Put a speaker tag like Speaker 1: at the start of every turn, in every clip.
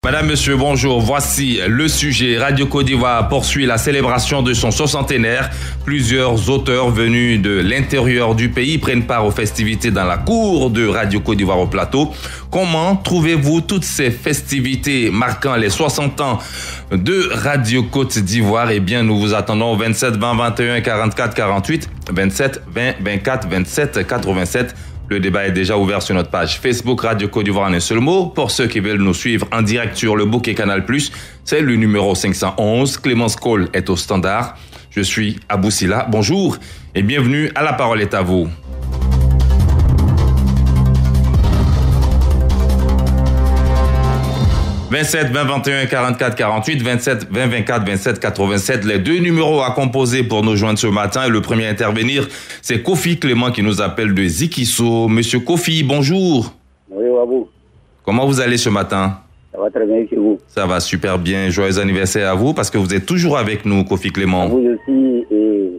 Speaker 1: Madame, monsieur, bonjour. Voici le sujet. Radio Côte d'Ivoire poursuit la célébration de son 60aire. Plusieurs auteurs venus de l'intérieur du pays prennent part aux festivités dans la cour de Radio Côte d'Ivoire au plateau. Comment trouvez-vous toutes ces festivités marquant les 60 ans de Radio Côte d'Ivoire? Eh bien, nous vous attendons au 27 20 21 44 48, 27 20 24 27 87. Le débat est déjà ouvert sur notre page Facebook Radio Côte d'Ivoire en un seul mot. Pour ceux qui veulent nous suivre en direct sur le bouquet Canal+, c'est le numéro 511. Clémence Cole est au standard. Je suis Abou Silla. Bonjour et bienvenue à La Parole est à vous. « 27 20 21 44 48, 27 20 24 27 87. Les deux numéros à composer pour nous joindre ce matin. Et le premier à intervenir, c'est Kofi Clément qui nous appelle de Zikisso. Monsieur Kofi, bonjour.
Speaker 2: Oui, Abou.
Speaker 1: Comment vous allez ce matin?
Speaker 2: Ça va très bien chez vous.
Speaker 1: Ça va super bien. Joyeux anniversaire à vous parce que vous êtes toujours avec nous, Kofi Clément.
Speaker 2: À vous aussi et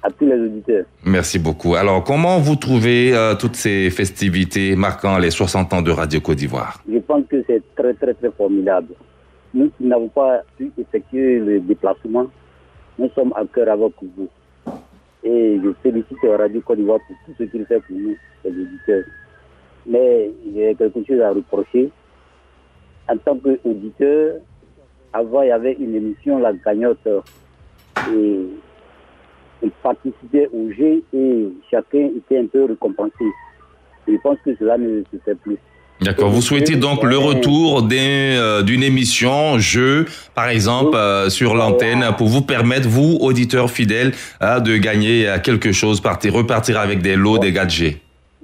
Speaker 2: à tous les auditeurs.
Speaker 1: Merci beaucoup. Alors, comment vous trouvez toutes ces festivités marquant les 60 ans de Radio Côte d'Ivoire?
Speaker 2: Je pense que c'est très, très, très formidable. Nous qui n'avons pas pu effectuer le déplacement, nous sommes à cœur avec vous. Et je félicite Radio Côte d'Ivoire pour tout ce qu'il fait pour nous, les auditeurs. Mais j'ai quelque chose à reprocher. En tant qu'auditeur, avant, il y avait une émission, La Gagnotte, et il participait au jeu et chacun était un peu récompensé. Je pense que cela ne se fait plus.
Speaker 1: D'accord. Vous souhaitez donc le retour d'une émission jeu, par exemple, sur l'antenne, pour vous permettre, vous, auditeurs fidèles, de gagner quelque chose, repartir avec des lots, des gadgets.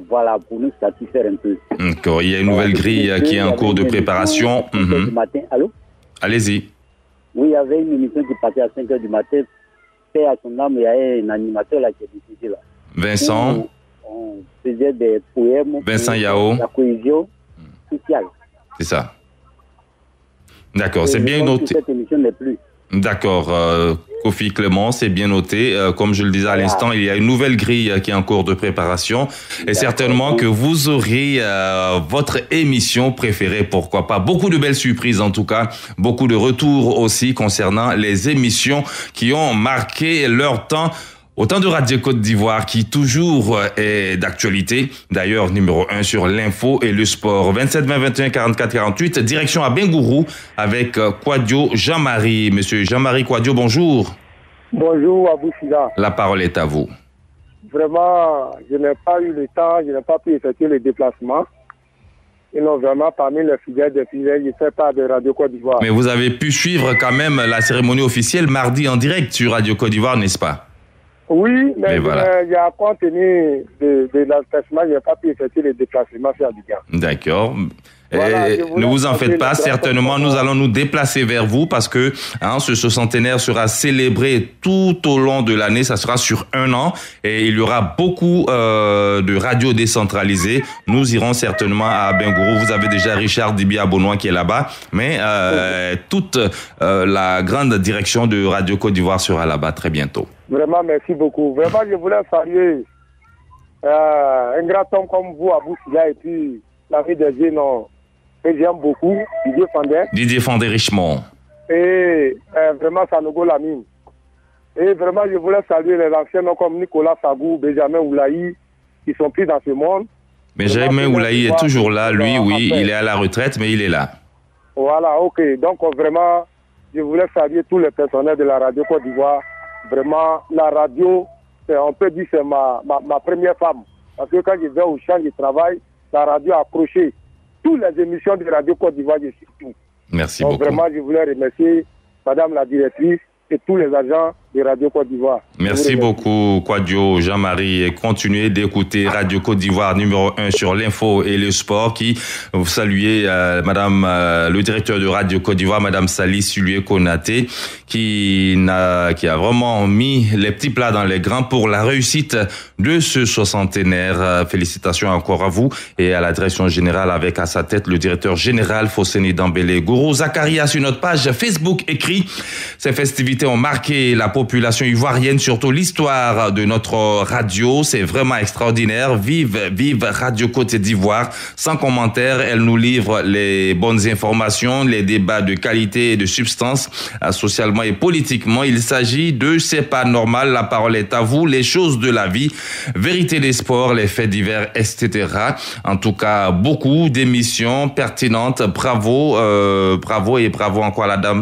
Speaker 2: Voilà, pour nous satisfaire un peu.
Speaker 1: D'accord. Il y a une nouvelle grille qui est en cours de préparation.
Speaker 2: Du matin. Allô?
Speaker 1: Allez-y.
Speaker 2: Oui, il y avait une émission qui partait à 5h du matin. Paix à son âme, il y a un animateur là qui est décédé là.
Speaker 1: Vincent.
Speaker 2: On faisait des poèmes.
Speaker 1: Vincent Yao.
Speaker 2: La cohésion sociale.
Speaker 1: C'est ça. D'accord, c'est bien noté.
Speaker 2: Cette émission n'est plus.
Speaker 1: D'accord, Kofi Clément, c'est bien noté. Comme je le disais à l'instant, il y a une nouvelle grille qui est en cours de préparation. Et certainement que vous aurez votre émission préférée, pourquoi pas. Beaucoup de belles surprises en tout cas. Beaucoup de retours aussi concernant les émissions qui ont marqué leur temps. Autant de Radio Côte d'Ivoire qui toujours est d'actualité. D'ailleurs, numéro 1 sur l'info et le sport. 27 20 21 44 48. Direction à Bengourou avec Kouadio Jean-Marie. Monsieur Jean-Marie Kouadio, bonjour.
Speaker 3: Bonjour Abou Silla.
Speaker 1: La parole est à vous.
Speaker 3: Vraiment, je n'ai pas eu le temps, je n'ai pas pu effectuer les déplacements. Et non, vraiment, parmi les fidèles des fidèles, je ne fais pas de Radio Côte d'Ivoire.
Speaker 1: Mais vous avez pu suivre quand même la cérémonie officielle mardi en direct sur Radio Côte d'Ivoire, n'est-ce pas?
Speaker 3: Oui, mais
Speaker 1: voilà.
Speaker 3: Il y a compte tenu de l'emplacement, je n'ai pas pu effectuer les déplacements sur Abidjan.
Speaker 1: D'accord.
Speaker 3: Voilà,
Speaker 1: ne vous en faites pas, certainement nous allons nous déplacer vers vous parce que ce 60aire sera célébré tout au long de l'année, ça sera sur 1 an et il y aura beaucoup de radios décentralisées. Nous irons certainement à Bengourou, vous avez déjà Richard Dibi Abonois qui est là-bas, mais toute la grande direction de Radio Côte d'Ivoire sera là-bas très bientôt.
Speaker 3: Vraiment, merci beaucoup. Vraiment, je voulais saluer un grand homme comme vous, Abou Silla, et puis l'ami des jeunes que j'aime beaucoup,
Speaker 1: Didier Fandé Richemont.
Speaker 3: Et vraiment, Sanogo Lamine. Et vraiment, je voulais saluer les anciens comme Nicolas Sagou, Benjamin Oulaï, qui sont plus dans ce monde.
Speaker 1: Benjamin Oulaï est toujours là, lui, oui, il est à la retraite, mais il est là.
Speaker 3: Voilà, ok. Donc, vraiment, je voulais saluer tous les personnels de la Radio Côte d'Ivoire. Vraiment, la radio, on peut dire que c'est ma première femme. Parce que quand je vais au champ de travail, la radio a approché toutes les émissions de Radio Côte d'Ivoire, je suis tout.
Speaker 1: Merci
Speaker 3: donc,
Speaker 1: beaucoup.
Speaker 3: Vraiment, je voulais remercier Madame la directrice et tous les agents de Radio Côte d'Ivoire.
Speaker 1: Merci beaucoup, Kouadio Jean-Marie. Et continuez d'écouter Radio Côte d'Ivoire, numéro 1 sur l'info et le sport, qui vous saluez Madame le directeur de Radio Côte d'Ivoire, Madame Sali Sulué Konaté, qui a vraiment mis les petits plats dans les grands pour la réussite de ce 60aire. Félicitations encore à vous et à la direction générale avec à sa tête le directeur général Fosseni Dambélé. Gourou Zakaria sur notre page Facebook écrit: ces festivités ont marqué la population ivoirienne, surtout l'histoire de notre radio. C'est vraiment extraordinaire. Vive Radio Côte d'Ivoire. Sans commentaire, elle nous livre les bonnes informations, les débats de qualité et de substance, socialement et politiquement. Il s'agit de C'est pas normal. La parole est à vous. Les choses de la vie, vérité des sports, les faits divers, etc. En tout cas, beaucoup d'émissions pertinentes. Bravo encore à la dame,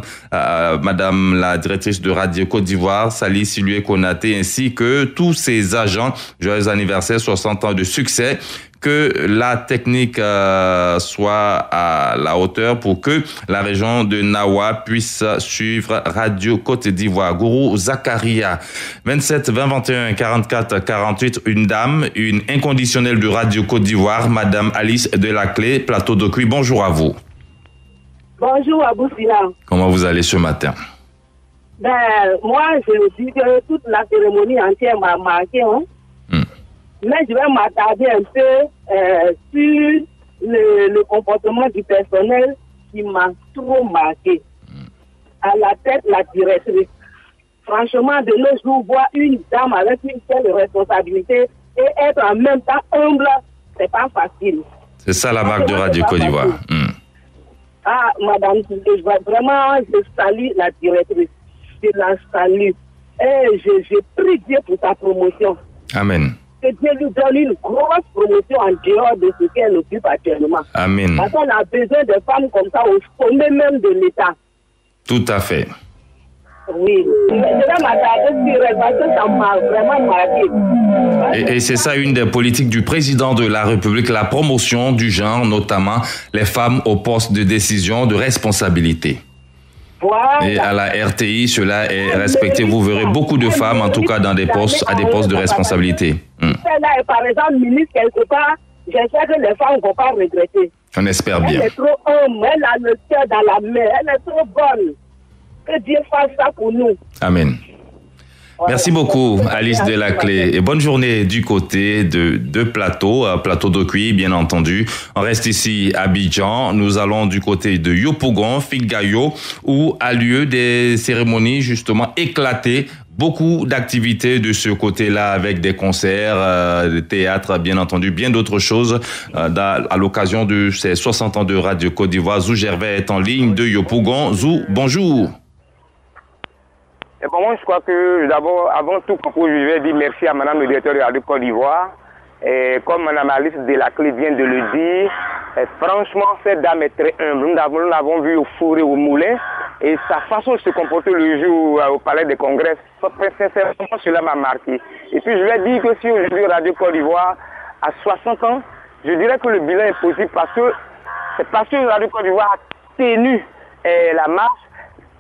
Speaker 1: madame la directrice de Radio Côte d'Ivoire, Sali Silue Konaté, ainsi que tous ses agents. Joyeux anniversaire, 60 ans de succès. Que la technique soit à la hauteur pour que la région de Nawa puisse suivre Radio Côte d'Ivoire. Gourou Zakaria, 27 20 21 44 48, une dame, une inconditionnelle de Radio Côte d'Ivoire, Madame Alice Delaclé, Plateau de Cuy. Bonjour à vous.
Speaker 4: Bonjour Abou Sina.
Speaker 1: Comment vous allez ce matin?
Speaker 4: Moi, je dis que toute la cérémonie entière m'a marqué. Mais je vais m'attarder un peu sur le comportement du personnel qui m'a trop marqué. À la tête, la directrice. Franchement, de nos jours, voir une dame avec une telle responsabilité et être en même temps humble, c'est pas facile.
Speaker 1: C'est ça la marque de Radio Côte d'Ivoire.
Speaker 4: Ah, madame, vraiment, je salue la directrice. Je la salue. Et je prie Dieu pour sa promotion.
Speaker 1: Amen.
Speaker 4: Que Dieu lui donne une grosse promotion en dehors de ce qu'elle occupe actuellement.
Speaker 1: Amen.
Speaker 4: Parce qu'on a besoin de femmes comme ça au sommet même de l'État.
Speaker 1: Tout à fait.
Speaker 4: Oui. Je vais m'attarder sur elle parce que ça m'a vraiment marqué.
Speaker 1: Et c'est ça une des politiques du président de la République, la promotion du genre, notamment les femmes aux postes de décision, de responsabilité. Voilà. Et à la RTI, cela est respecté. Vous verrez beaucoup de femmes, en tout cas, dans des postes, à des postes de responsabilité.
Speaker 4: Celle-là est par exemple ministre quelque part. J'espère que les femmes ne vont pas regretter.
Speaker 1: On espère bien.
Speaker 4: Elle est trop humble, elle a le cœur dans la main, elle est trop bonne. Que Dieu fasse ça pour nous.
Speaker 1: Amen. Merci beaucoup, Alice Delaclé. Et bonne journée du côté de Plateau, Plateau de Cuy, bien entendu. On reste ici à Abidjan. Nous allons du côté de Yopougon, Figayo, où a lieu des cérémonies justement éclatées. Beaucoup d'activités de ce côté-là avec des concerts, des théâtres, bien entendu, bien d'autres choses à l'occasion de ces 60 ans de Radio Côte d'Ivoire. Zou Gervais est en ligne de Yopougon. Zou, bonjour.
Speaker 3: Et bon, moi, je crois que d'abord, avant tout, je vais dire merci à Madame le directeur de Radio Côte d'Ivoire. Et comme Madame Alice Delaclé vient de le dire, franchement, cette dame est très humble. Nous l'avons vue au four et au moulin. Et sa façon de se comporter le jour au Palais des Congrès, sincèrement, cela m'a marqué. Et puis, je vais dire que si aujourd'hui Radio Côte d'Ivoire a 60 ans, je dirais que le bilan est possible parce que c'est parce que Radio Côte d'Ivoire a tenu la marche.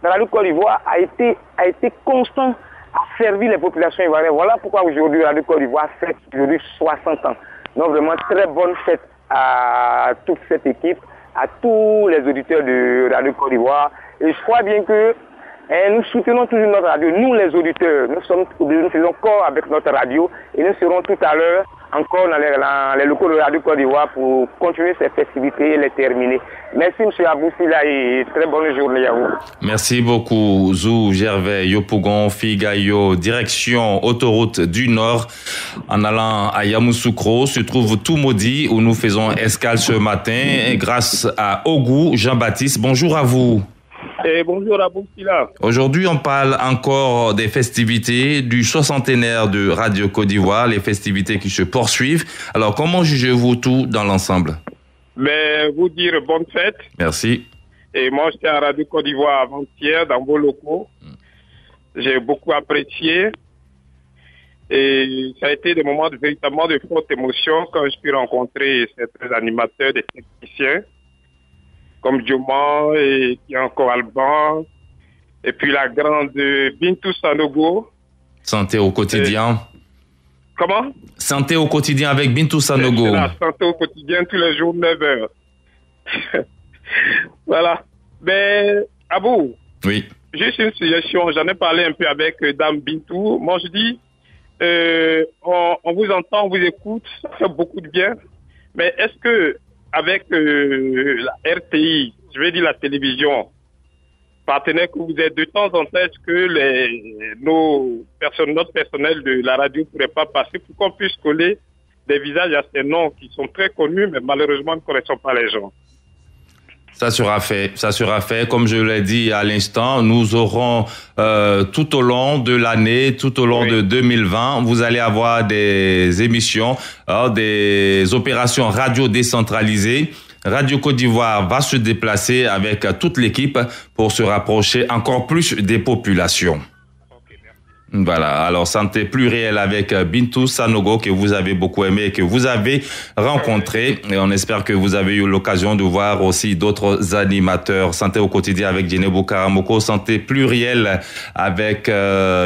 Speaker 3: Radio Côte d'Ivoire a été constant à servir les populations ivoiriennes. Voilà pourquoi aujourd'hui Radio Côte d'Ivoire fête aujourd'hui 60 ans. Donc vraiment très bonne fête à toute cette équipe, à tous les auditeurs de Radio Côte d'Ivoire. Et je crois bien que nous soutenons toujours notre radio. Nous les auditeurs, nous faisons corps avec notre radio et nous serons tout à l'heure encore dans les locaux de Radio Côte d'Ivoire pour continuer ces festivités et les terminer. Merci M. Aboussila et très bonne journée à vous.
Speaker 1: Merci beaucoup Zou Gervais, Yopougon, Figayo, direction autoroute du Nord. En allant à Yamoussoukro se trouve Toumaudi où nous faisons escale ce matin grâce à Ogou Jean-Baptiste. Bonjour à vous.
Speaker 5: Et bonjour à Aboussila.
Speaker 1: Aujourd'hui, on parle encore des festivités du 60aire de Radio Côte d'Ivoire, les festivités qui se poursuivent. Alors, comment jugez-vous tout dans l'ensemble?
Speaker 5: Mais vous dire bonne fête.
Speaker 1: Merci.
Speaker 5: Et moi, j'étais à Radio Côte d'Ivoire avant-hier dans vos locaux. J'ai beaucoup apprécié. Et ça a été des moments véritablement de forte émotion quand je suis rencontré certains animateurs, des techniciens, comme Dioman et qui est encore Alban, et puis la grande Bintou Sanogo.
Speaker 1: Santé au quotidien.
Speaker 5: Comment?
Speaker 1: Santé au quotidien avec Bintou Sanogo.
Speaker 5: La santé au quotidien tous les jours, 9h. Voilà. Mais, Abou.
Speaker 1: Oui.
Speaker 5: Juste une suggestion. J'en ai parlé un peu avec Dame Bintou. Moi, je dis, on vous entend, on vous écoute, ça fait beaucoup de bien. Mais est-ce que, avec la RTI, je vais dire la télévision, partenaires que vous êtes, de temps en temps, est-ce que notre personnel de la radio ne pourrait pas passer pour qu'on puisse coller des visages à ces noms qui sont très connus, mais malheureusement ne connaissons pas les gens?
Speaker 1: Ça sera fait. Comme je l'ai dit à l'instant, nous aurons tout au long de l'année, tout au long de 2020, vous allez avoir des émissions, des opérations radio décentralisées. Radio Côte d'Ivoire va se déplacer avec toute l'équipe pour se rapprocher encore plus des populations. Voilà, alors santé plurielle avec Bintou Sanogo que vous avez beaucoup aimé et que vous avez rencontré. Et on espère que vous avez eu l'occasion de voir aussi d'autres animateurs. Santé au quotidien avec Djenebou Karamoko, santé plurielle avec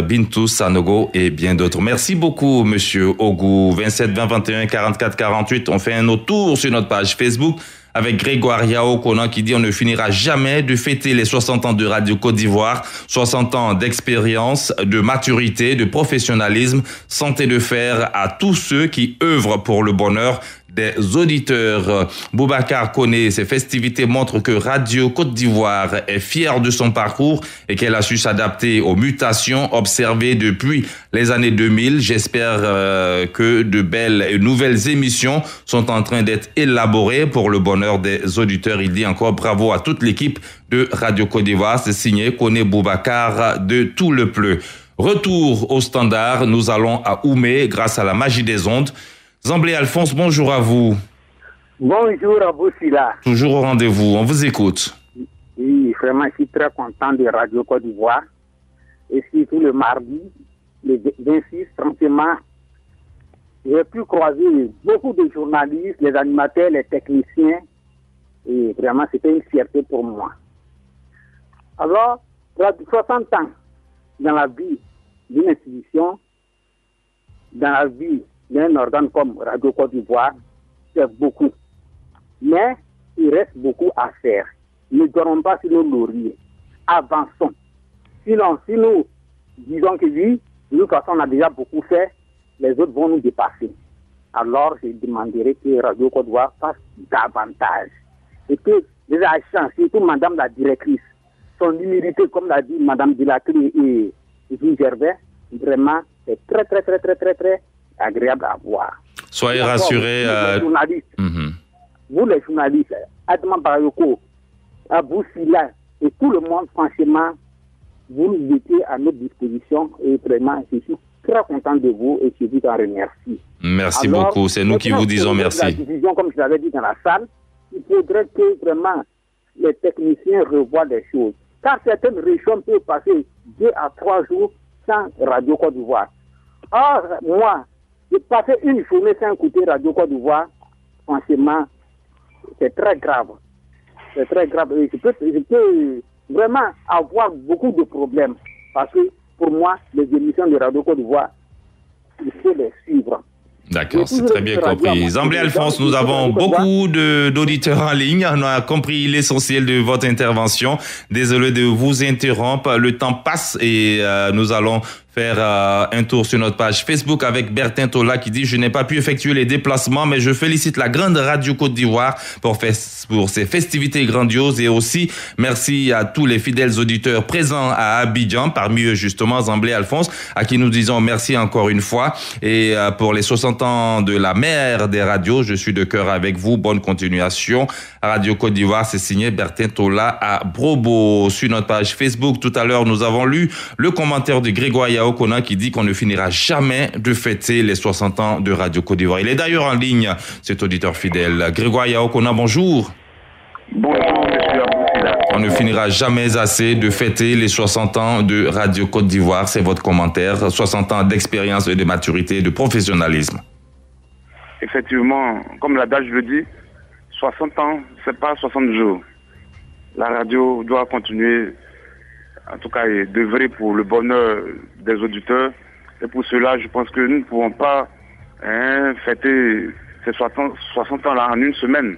Speaker 1: Bintou Sanogo et bien d'autres. Merci beaucoup, monsieur Ogou. 27 20 21 44 48. On fait un autre tour sur notre page Facebook avec Grégoire Yao Konan qui dit on ne finira jamais de fêter les 60 ans de Radio Côte d'Ivoire, 60 ans d'expérience, de maturité, de professionnalisme, santé de fer à tous ceux qui œuvrent pour le bonheur des auditeurs. Boubacar Koné, ces festivités montrent que Radio Côte d'Ivoire est fière de son parcours et qu'elle a su s'adapter aux mutations observées depuis les années 2000. J'espère que de belles et nouvelles émissions sont en train d'être élaborées pour le bonheur des auditeurs. Il dit encore bravo à toute l'équipe de Radio Côte d'Ivoire. C'est signé Koné Boubacar de Tout le Pleu. Retour au standard, nous allons à Oumé grâce à la magie des ondes. Zamblé Alphonse, bonjour à vous.
Speaker 6: Bonjour à vous, Sila.
Speaker 1: Toujours au rendez-vous, on vous écoute.
Speaker 6: Oui, vraiment, je suis très content de Radio Côte d'Ivoire. Et surtout le mardi, le 26, tranquillement, j'ai pu croiser beaucoup de journalistes, les animateurs, les techniciens. Et vraiment, c'était une fierté pour moi. Alors, 60 ans dans la vie d'une institution, dans la vie d'un organe comme Radio Côte d'Ivoire, c'est beaucoup. Mais il reste beaucoup à faire. Ne dormons pas sur nos lauriers. Avançons. Sinon, si nous disons que oui, de toute façon, on a déjà beaucoup fait, les autres vont nous dépasser. Alors, je demanderai que Radio Côte d'Ivoire fasse davantage. Et que les agents, surtout Madame la directrice, son humilité, comme l'a dit Madame Delacré et Jules Gervais, vraiment, c'est très, très, très, très, très, très agréable à voir.
Speaker 1: Soyez rassurés.
Speaker 6: Vous les journalistes, Adama Barayoko, Abou Sila et tout le monde, franchement, vous nous étiez à notre disposition et vraiment, je suis très content de vous et je vous en remercie.
Speaker 1: Merci beaucoup, c'est nous qui vous disons merci.
Speaker 6: La division, comme je l'avais dit dans la salle, il faudrait que vraiment les techniciens revoient les choses. Car certaines régions peuvent passer 2 à 3 jours sans Radio Côte d'Ivoire. Or, moi, j'ai passé une journée sans écouter Radio Côte d'Ivoire, franchement, c'est très grave. C'est très grave. Et je peux vraiment avoir beaucoup de problèmes. Parce que pour moi, les émissions de Radio Côte d'Ivoire, il faut les suivre.
Speaker 1: D'accord, c'est très bien compris. Zamblé Alphonse, nous avons beaucoup d'auditeurs en ligne. On a compris l'essentiel de votre intervention. Désolé de vous interrompre. Le temps passe et nous allons faire un tour sur notre page Facebook avec Bertin Tola qui dit « Je n'ai pas pu effectuer les déplacements, mais je félicite la grande Radio Côte d'Ivoire pour ces festivités grandioses et aussi merci à tous les fidèles auditeurs présents à Abidjan, parmi eux justement Zamblé Alphonse, à qui nous disons merci encore une fois. Et pour les 60 ans de la mère des radios, je suis de cœur avec vous. Bonne continuation. Radio Côte d'Ivoire, c'est signé Bertin Tola à Brobo. Sur notre page Facebook, tout à l'heure, nous avons lu le commentaire de Grégoire Yao Konan qui dit qu'on ne finira jamais de fêter les 60 ans de Radio Côte d'Ivoire. Il est d'ailleurs en ligne, cet auditeur fidèle. Grégoire Yao Konan, bonjour.
Speaker 3: Bonjour, monsieur Aboussila.
Speaker 1: On ne finira jamais assez de fêter les 60 ans de Radio Côte d'Ivoire. C'est votre commentaire. 60 ans d'expérience et de maturité et de professionnalisme.
Speaker 3: Effectivement, comme l'adage le dit, 60 ans, c'est pas 60 jours. La radio doit continuer, en tout cas, d'œuvrer pour le bonheur des auditeurs. Et pour cela, je pense que nous ne pouvons pas fêter ces 60 ans-là en une semaine.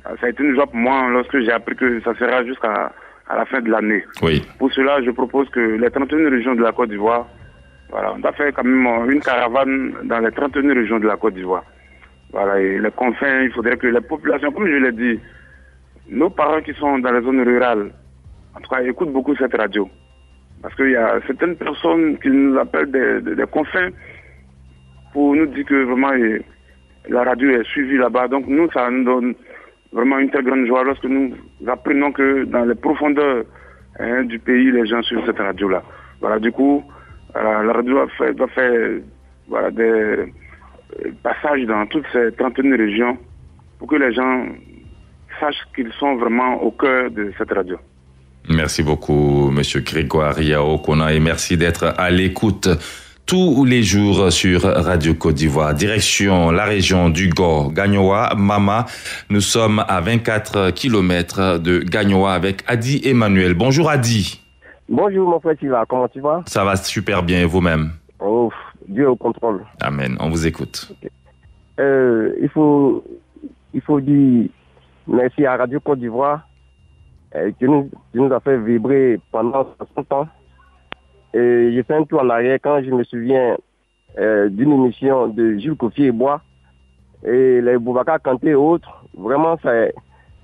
Speaker 3: Ça a été une joie pour moi lorsque j'ai appris que ça sera jusqu'à la fin de l'année.
Speaker 1: Oui.
Speaker 3: Pour cela, je propose que les 31 régions de la Côte d'Ivoire, voilà, on doit faire quand même une caravane dans les 31 régions de la Côte d'Ivoire. Voilà, et les confins, il faudrait que les populations, comme je l'ai dit, nos parents qui sont dans les zones rurales,
Speaker 7: en tout cas, écoutent beaucoup cette radio. Parce qu'il y a certaines personnes qui nous appellent des confins pour nous dire que vraiment la radio est suivie là-bas. Donc nous, ça nous donne vraiment une très grande joie lorsque nous apprenons que dans les profondeurs du pays, les gens suivent cette radio-là. Voilà, du coup, la radio doit faire voilà, des passages dans toutes ces 31 régions pour que les gens sachent qu'ils sont vraiment au cœur de cette radio.
Speaker 1: Merci beaucoup, Monsieur Grégoire Yaokona, et merci d'être à l'écoute tous les jours sur Radio Côte d'Ivoire. Direction la région du Gor, Gagnoa, Mama. Nous sommes à 24 km de Gagnoa avec Adi Emmanuel. Bonjour Adi.
Speaker 8: Bonjour mon frère Sylvain, comment tu vas?
Speaker 1: Ça va super bien, et vous-même?
Speaker 8: Oh, Dieu au contrôle.
Speaker 1: Amen, on vous écoute.
Speaker 8: Okay. Il faut dire merci à Radio Côte d'Ivoire qui nous a fait vibrer pendant 60 ans. Et j'ai fait un tour en arrière quand je me souviens d'une émission de Jules Kofi et Bois et les Boubacar Kanté et autres. Vraiment, c'est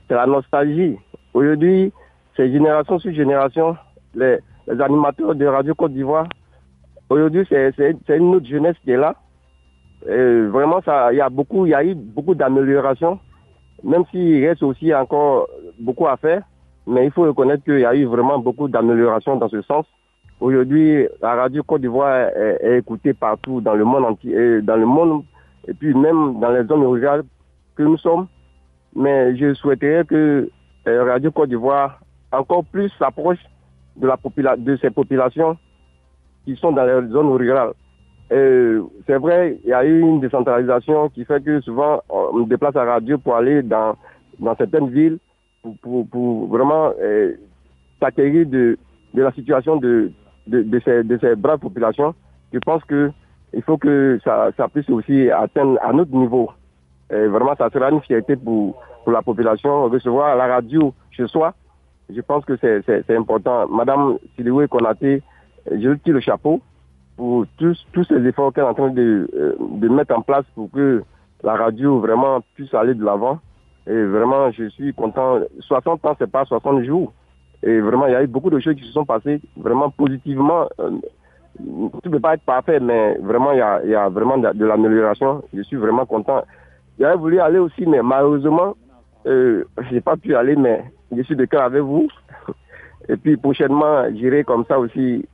Speaker 8: la nostalgie. Aujourd'hui, c'est génération sur génération, les animateurs de Radio Côte d'Ivoire. Aujourd'hui, c'est une autre jeunesse qui est là. Et vraiment, il y a eu beaucoup d'améliorations, même s'il reste aussi encore beaucoup à faire. Mais il faut reconnaître qu'il y a eu vraiment beaucoup d'améliorations dans ce sens. Aujourd'hui, la Radio Côte d'Ivoire est écoutée partout dans le monde entier, et puis même dans les zones rurales que nous sommes. Mais je souhaiterais que Radio Côte d'Ivoire encore plus s'approche de ces populations qui sont dans les zones rurales. C'est vrai, il y a eu une décentralisation qui fait que souvent on me déplace à la radio pour aller dans certaines villes pour vraiment s'acquérir de la situation de ces braves populations. Je pense que il faut que ça puisse aussi atteindre à notre niveau. Et vraiment, ça sera une fierté pour la population. Recevoir la radio chez soi, je pense que c'est important. Madame Siliwe Konaté, je lui tire le chapeau pour tous ces efforts qu'elle est en train de mettre en place pour que la radio vraiment puisse aller de l'avant. Et vraiment, je suis content. 60 ans, c'est pas 60 jours. Et vraiment, il y a eu beaucoup de choses qui se sont passées vraiment positivement. Tout ne peut pas être parfait, mais vraiment, il y a vraiment de l'amélioration. Je suis vraiment content. J'avais voulu aller aussi, mais malheureusement, je n'ai pas pu aller, mais je suis de cœur avec vous. Et puis prochainement, j'irai comme ça aussi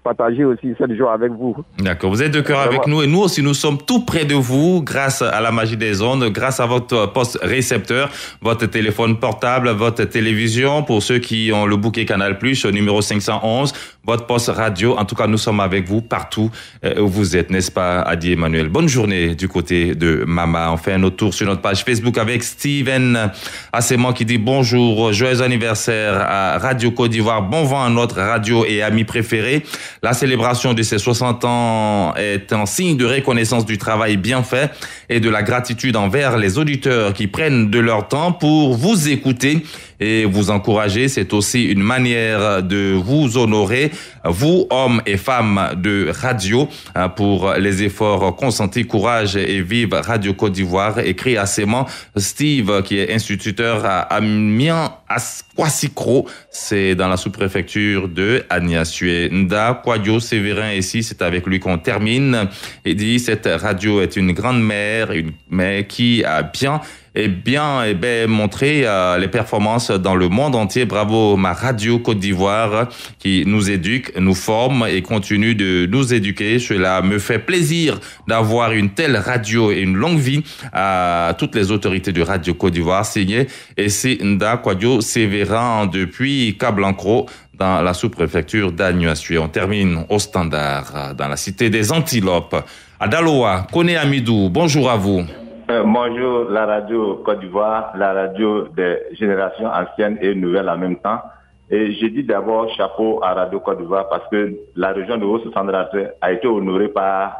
Speaker 8: partager aussi 7 jours avec vous.
Speaker 1: D'accord, vous êtes de cœur avec nous et nous aussi, nous sommes tout près de vous grâce à la magie des ondes, grâce à votre poste récepteur, votre téléphone portable, votre télévision, pour ceux qui ont le bouquet Canal+, au numéro 511, votre poste radio. En tout cas, nous sommes avec vous partout où vous êtes, n'est-ce pas, Adi Emmanuel? Bonne journée du côté de Mama. On fait un autre tour sur notre page Facebook avec Steven Asséman qui dit bonjour, joyeux anniversaire à Radio Côte d'Ivoire, bon vent à notre radio et ami préféré. La célébration de ses 60 ans est un signe de reconnaissance du travail bien fait et de la gratitude envers les auditeurs qui prennent de leur temps pour vous écouter et vous encourager. C'est aussi une manière de vous honorer, vous, hommes et femmes de radio, pour les efforts consentis. Courage et vive Radio Côte d'Ivoire. Écrit assément Steve, qui est instituteur à Amiens Kwassikro. C'est dans la sous-préfecture de Agnassue. Nda Kwadio Sévérin, ici, c'est avec lui qu'on termine. Il dit, cette radio est une grande mère, une mère qui a bien montré les performances dans le monde entier. Bravo, ma Radio Côte d'Ivoire, qui nous éduque, nous forme et continue de nous éduquer. Cela me fait plaisir d'avoir une telle radio et une longue vie à toutes les autorités de Radio Côte d'Ivoire. Signé Essi Nda Kwadio Sévérin depuis Cablancro, dans la sous-préfecture d'Agnassue. On termine au Standard, dans la cité des Antilopes. À Daloa, Kone Amidou, bonjour à vous.
Speaker 9: Bonjour, la radio Côte d'Ivoire, la radio des générations anciennes et nouvelles en même temps. Et je dis d'abord chapeau à Radio Côte d'Ivoire parce que la région de Haut-Standard a été honorée par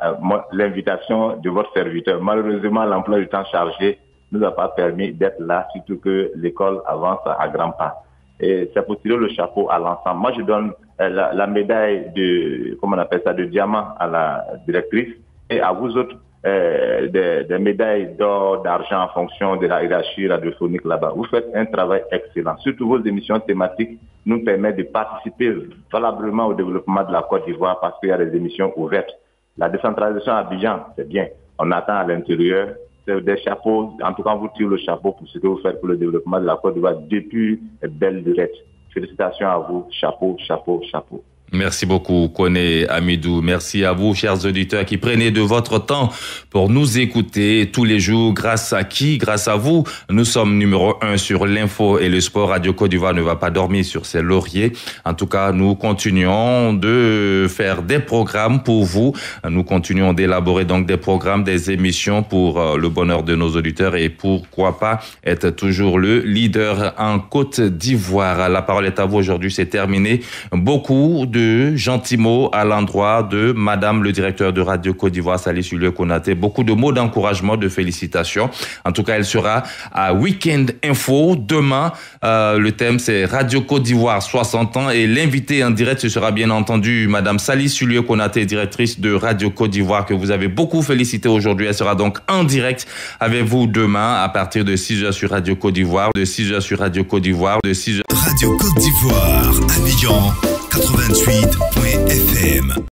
Speaker 9: l'invitation de votre serviteur. Malheureusement, l'emploi du temps chargé ne nous a pas permis d'être là, surtout que l'école avance à grands pas. Et c'est pour tirer le chapeau à l'ensemble. Moi, je donne la médaille de diamant à la directrice et à vous autres, des médailles d'or, d'argent en fonction de la hiérarchie radiophonique là-bas. Vous faites un travail excellent. Surtout vos émissions thématiques nous permet de participer valablement au développement de la Côte d'Ivoire parce qu'il y a des émissions ouvertes. La décentralisation à Abidjan, c'est bien. On attend à l'intérieur. C'est des chapeaux. En tout cas, on vous tire le chapeau pour ce que vous faites pour le développement de la Côte d'Ivoire depuis belle lurette. Félicitations à vous. Chapeau, chapeau, chapeau.
Speaker 1: Merci beaucoup, Koné Amidou. Merci à vous, chers auditeurs, qui prenez de votre temps pour nous écouter tous les jours. Grâce à qui? Grâce à vous. Nous sommes numéro 1 sur l'info et le sport. Radio Côte d'Ivoire ne va pas dormir sur ses lauriers. En tout cas, nous continuons de faire des programmes pour vous. Nous continuons d'élaborer donc des programmes, des émissions pour le bonheur de nos auditeurs et pourquoi pas être toujours le leader en Côte d'Ivoire. La parole est à vous aujourd'hui. C'est terminé. Beaucoup de gentils mots à l'endroit de Madame le directeur de Radio Côte d'Ivoire, Sali Sulio Konaté. Beaucoup de mots d'encouragement, de félicitations. En tout cas, elle sera à Weekend Info demain. Le thème, c'est Radio Côte d'Ivoire 60 ans et l'invité en direct, ce sera bien entendu Madame Sali Sulio Konaté, directrice de Radio Côte d'Ivoire, que vous avez beaucoup félicité aujourd'hui. Elle sera donc en direct avec vous demain à partir de 6h sur Radio Côte d'Ivoire, de 6h sur Radio Côte d'Ivoire, de 6h.
Speaker 10: Radio Côte d'Ivoire, Abidjan 88.fm.